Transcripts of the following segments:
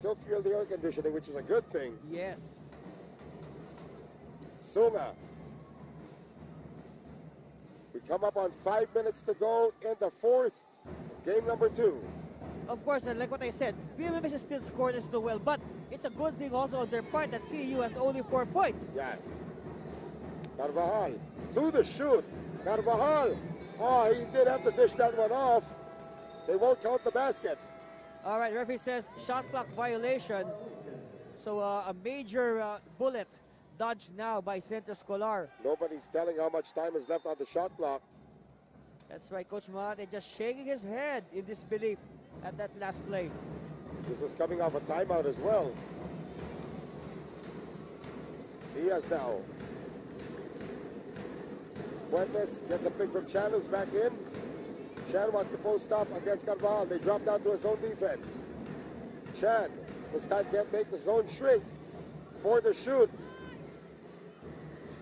Still feel the air conditioning, which is a good thing. Yes. Sunga. We come up on 5 minutes to go in the fourth, game number 2. Of course, and like what I said, PMMS is still scoreless as well, but it's a good thing also on their part that CEU has only 4 points. Yeah. Carvajal to the shoot. Carvajal. Oh, he did have to dish that one off. They won't count the basket. All right, referee says shot clock violation. So a major bullet dodged now by Centro Escolar. Nobody's telling how much time is left on the shot clock. That's right, Coach Mahate just shaking his head in disbelief at that last play. This was coming off a timeout as well. Diaz now. Fuentes gets a pick from Chan, who's back in. Chan wants to post up against Carvajal. They drop down to a zone defense. Chan, this time can't make the zone shrink for the shoot.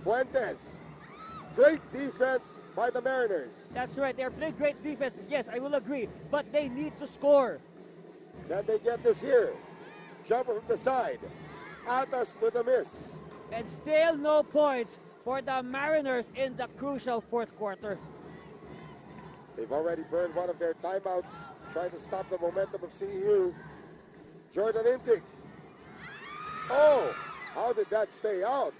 Fuentes, great defense by the Mariners. That's right, they're playing great defense. Yes, I will agree, but they need to score. Can they get this here? Jumper from the side. Atas with a miss. And still no points for the Mariners in the crucial fourth quarter. They've already burned one of their timeouts, trying to stop the momentum of CEU. Jordan Intik. Oh, how did that stay out?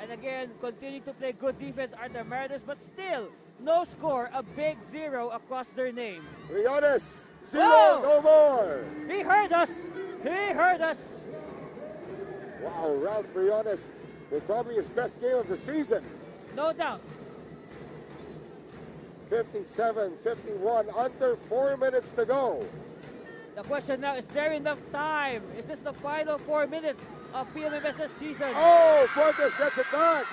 And again, continuing to play good defense are the Mariners, but still, no score, a big 0 across their name. Riones, 0, oh! no more. He heard us. He heard us. Wow, Ralph Briones with probably his best game of the season. No doubt. 57-51, under 4 minutes to go. The question now, is there enough time? Is this the final 4 minutes of PMMS season? Oh, Fuentes gets it back.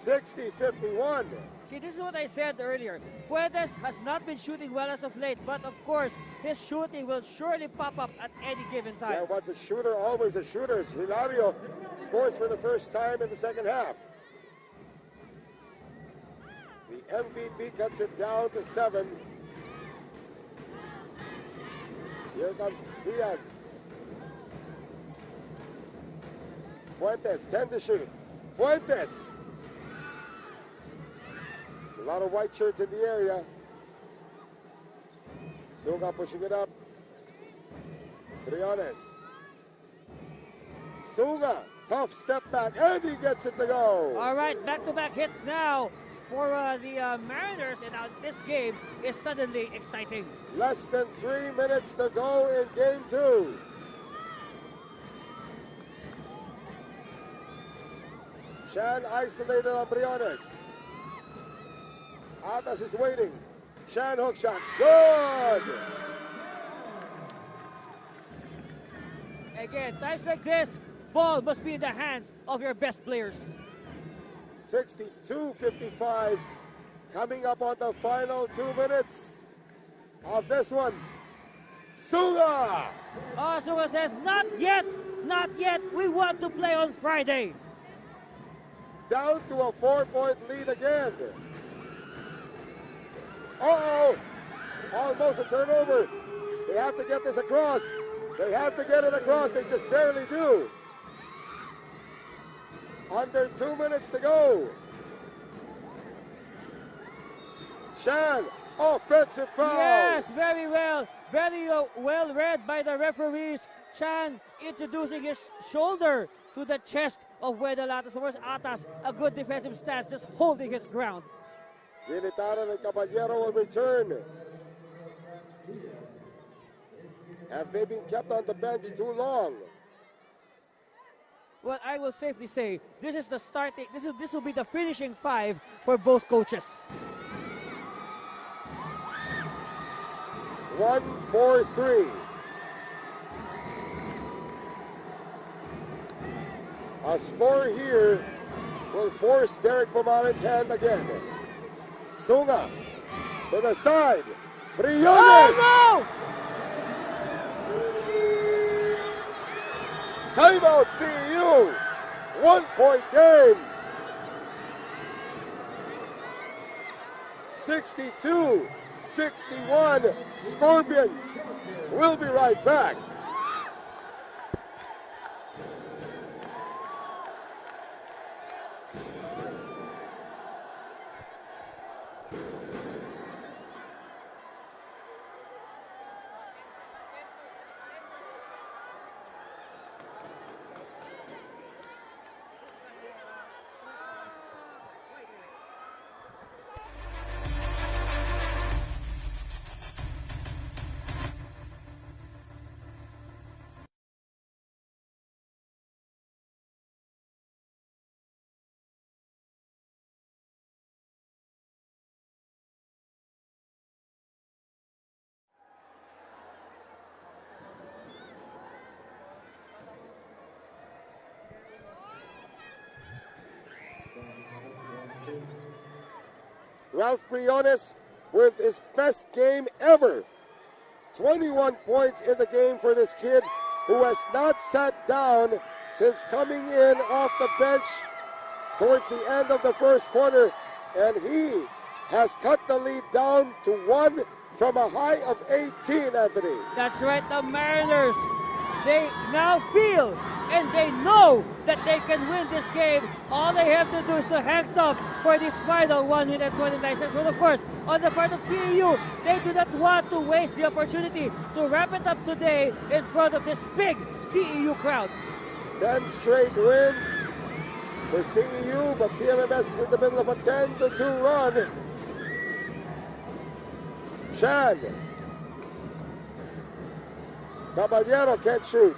(60-51). See, this is what I said earlier. Fuentes has not been shooting well as of late, but of course, his shooting will surely pop up at any given time. Yeah, once a shooter, always a shooter. Hilario scores for the first time in the second half. The MVP cuts it down to 7. Here comes Diaz. Fuentes, 10 to shoot. Fuentes. A lot of white shirts in the area. Sunga pushing it up. Briones. Sunga, tough step back, and he gets it to go. All right, back-to-back hits now for the Mariners, and now this game is suddenly exciting. Less than 3 minutes to go in game 2. Chan isolated on Briones. Atas is waiting. Chan hook shot. Good! Again, times like this, ball must be in the hands of your best players. 62-55. Coming up on the final 2 minutes of this one. Sunga! Sunga says, not yet, not yet. We want to play on Friday. Down to a 4-point lead again. Uh-oh! Almost a turnover. They have to get this across. They have to get it across. They just barely do. Under 2 minutes to go. Chan, offensive foul. Yes, very well. Very well read by the referees. Chan introducing his shoulder to the chest of Wedalatas. Where's Atas? A good defensive stance, just holding his ground. Ginitano and Caballero will return. Have they been kept on the bench too long? Well, I will safely say this is the starting. This will be the finishing 5 for both coaches. 1-4-3. A score here will force Derek Pomaran's hand again. Sunga to the side. Briones! Oh, no! Timeout CEU. 1 point game. 62-61 Scorpions. We'll be right back. Ralph Briones with his best game ever. 21 points in the game for this kid who has not sat down since coming in off the bench towards the end of the first quarter. And he has cut the lead down to 1 from a high of 18, Anthony. That's right, the Mariners, they now feel and they know that they can win this game. All they have to do is to hang tough for this final 1 minute and 29 seconds. Well, of course, on the part of CEU, they do not want to waste the opportunity to wrap it up today in front of this big CEU crowd. 10 straight wins for CEU, but PMMS is in the middle of a 10-2 run. Chan. Caballero can't shoot.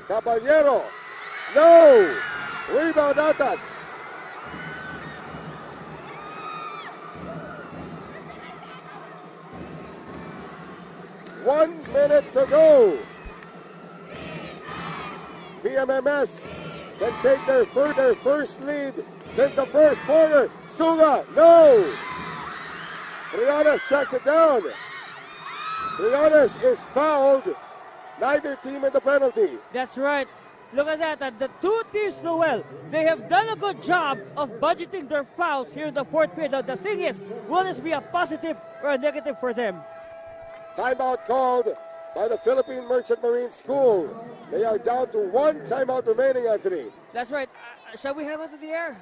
Caballero. No! Rebound Atas. One minute to go. PMMS can take their first lead since the first quarter. Suga, no! Briones tracks it down. Briones is fouled. Neither team in the penalty. That's right. Look at that. And the two teams, Noel, they have done a good job of budgeting their fouls here in the fourth period. The thing is, will this be a positive or a negative for them? Timeout called by the Philippine Merchant Marine School. They are down to 1 timeout remaining, Anthony. That's right. Shall we head on to the air?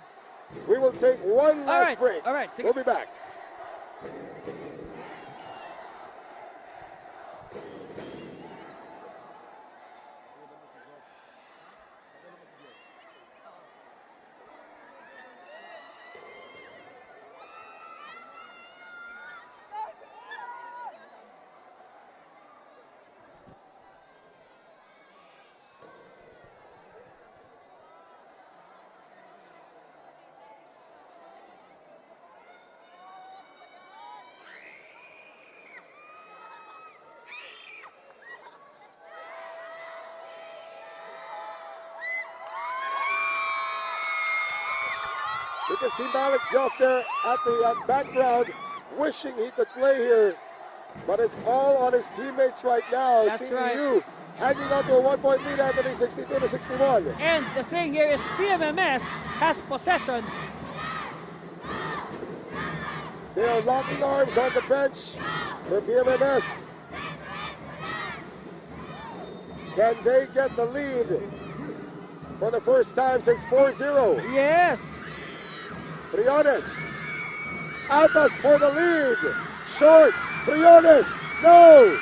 We will take one last break. All right. We'll be back. You can see Malik Joff there at the background, wishing he could play here, but it's all on his teammates right now. That's CEU right. hanging on to a 1-point lead, Anthony, 62-61. And the thing here is PMMS has possession. They are locking arms on the bench for PMMS. Can they get the lead for the first time since 4-0? Yes. Briones. Atas for the lead. Short. Briones. No.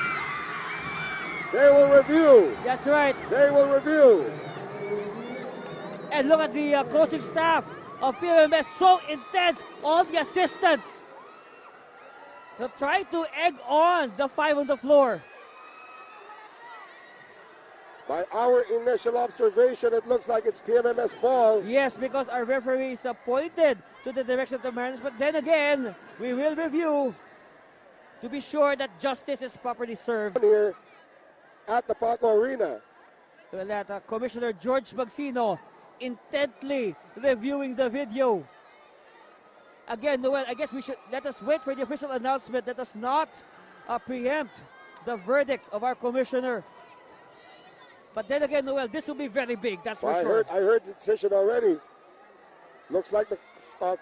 They will review. That's right. They will review. And look at the coaching staff of PMMS. So intense. All the assistants. They're trying to egg on the 5 on the floor. By our initial observation, it looks like it's PMMS ball. Yes, because our referee is pointed to the direction of the Mariners. But then again, we will review to be sure that justice is properly served. Here at the Paco Arena. So that Commissioner George Magsino intently reviewing the video. Again, Noel, I guess we should let us wait for the official announcement. Let us not preempt the verdict of our commissioner. But then again, Noel, this will be very big, that's for sure. I heard the decision already. Looks like the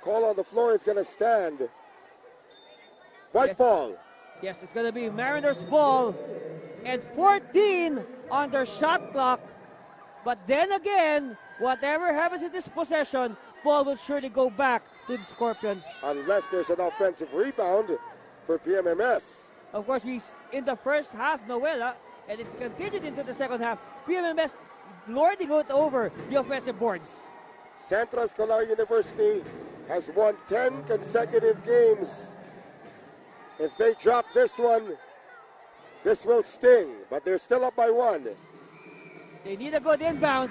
call on the floor is going to stand. White ball. Yes, it's going to be Mariners ball. And 14 on their shot clock. But then again, whatever happens in this possession, ball will surely go back to the Scorpions. Unless there's an offensive rebound for PMMS. Of course, in the first half, Noel, and it continued into the second half, PMMS lording it over the offensive boards. Central Escolar University has won 10 consecutive games. If they drop this one, this will sting, but they're still up by 1. They need a good inbound.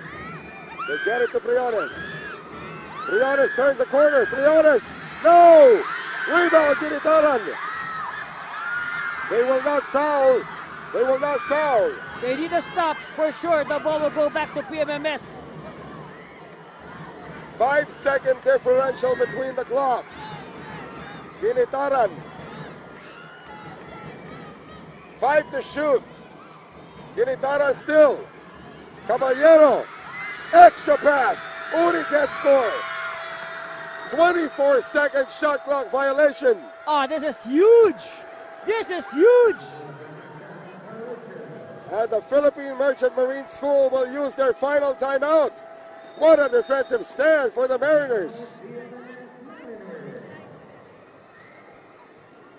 They get it to Briones. Briones turns the corner. Briones, no! Rebound, Ginitaran. They will not foul. They will not foul. They need a stop for sure. The ball will go back to PMMS. 5-second differential between the clocks. Ginitaran. 5 to shoot. Ginitaran still. Caballero. Extra pass. Uri can't score. 24-second shot clock violation. Oh, this is huge. This is huge. And the Philippine Merchant Marine School will use their final timeout. What a defensive stand for the Mariners.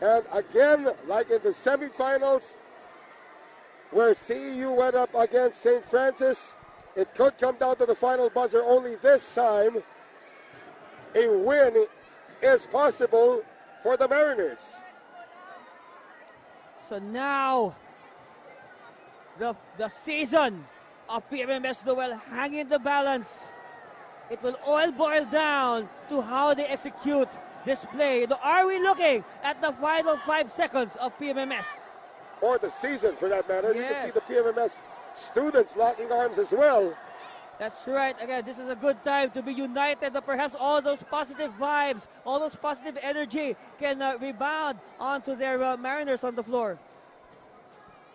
And again, like in the semifinals, where CEU went up against St. Francis, it could come down to the final buzzer. Only this time, a win is possible for the Mariners. So now, the season of PMMS Noel hanging in the balance. It will all boil down to how they execute this play. Are we looking at the final 5 seconds of PMMS? Or the season, for that matter. Yes. You can see the PMMS students locking arms as well. That's right. Again, this is a good time to be united, but perhaps all those positive vibes, all those positive energy can rebound onto their Mariners on the floor.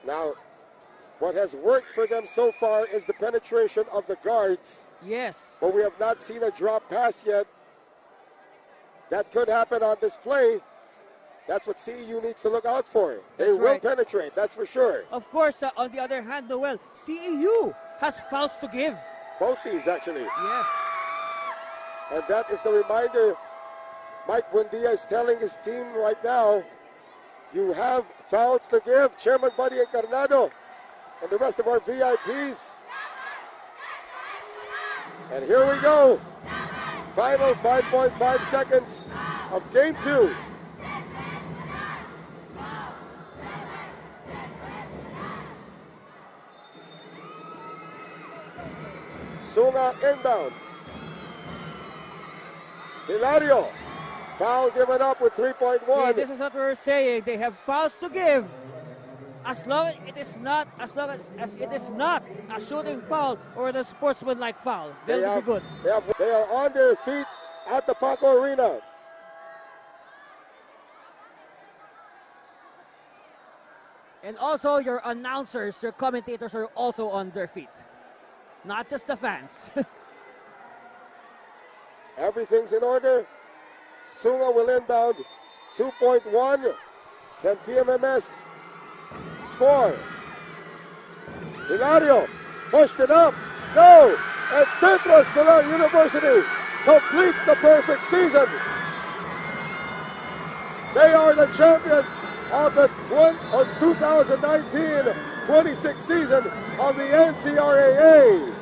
Now, what has worked for them so far is the penetration of the guards. Yes. But we have not seen a drop pass yet. That could happen on this play. That's what CEU needs to look out for. They will penetrate, that's for sure. Of course, on the other hand, Noel, CEU has fouls to give. Both teams, actually. Yes. And that is the reminder Mike Buendia is telling his team right now, you have fouls to give. Chairman Buddy Encarnado and the rest of our VIPs. And here we go. Final 5.5 seconds of game 2. Sunga inbounds. Hilario. Foul given up with 3.1. See, this is what we're saying. They have fouls to give. As long as it is not a shooting foul or a sportsmanlike foul, they'll be good. They are on their feet at the Paco Arena. And also your announcers, your commentators are also on their feet. Not just the fans. Everything's in order. Sunga will inbound. 2.1. Can PMMS score? Hilario pushed it up. No! And Central Escolar University completes the perfect season. They are the champions of the 2019-26 season of the NCRAA.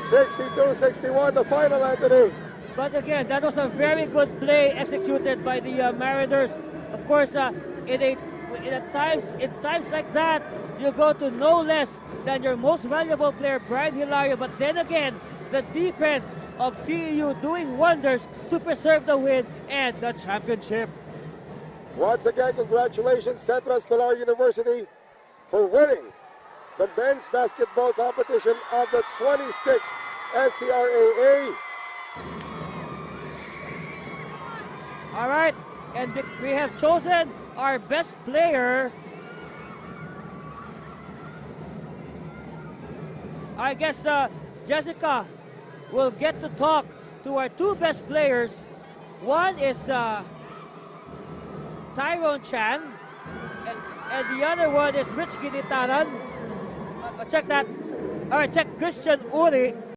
(62-61) the final, Anthony. But again, that was a very good play executed by the Mariners. Of course, in times like that, you go to no less than your most valuable player, Brian Hilario. But then again, the defense of CEU doing wonders to preserve the win and the championship. Once again, congratulations, Central Escolar University, for winning the men's basketball competition of the 26th NCRAA. All right, and we have chosen our best player. I guess Jessica will get to talk to our two best players. One is Tyrone Chan, and the other one is Rich Ginitaran. Check that. All right, check Christian Uri.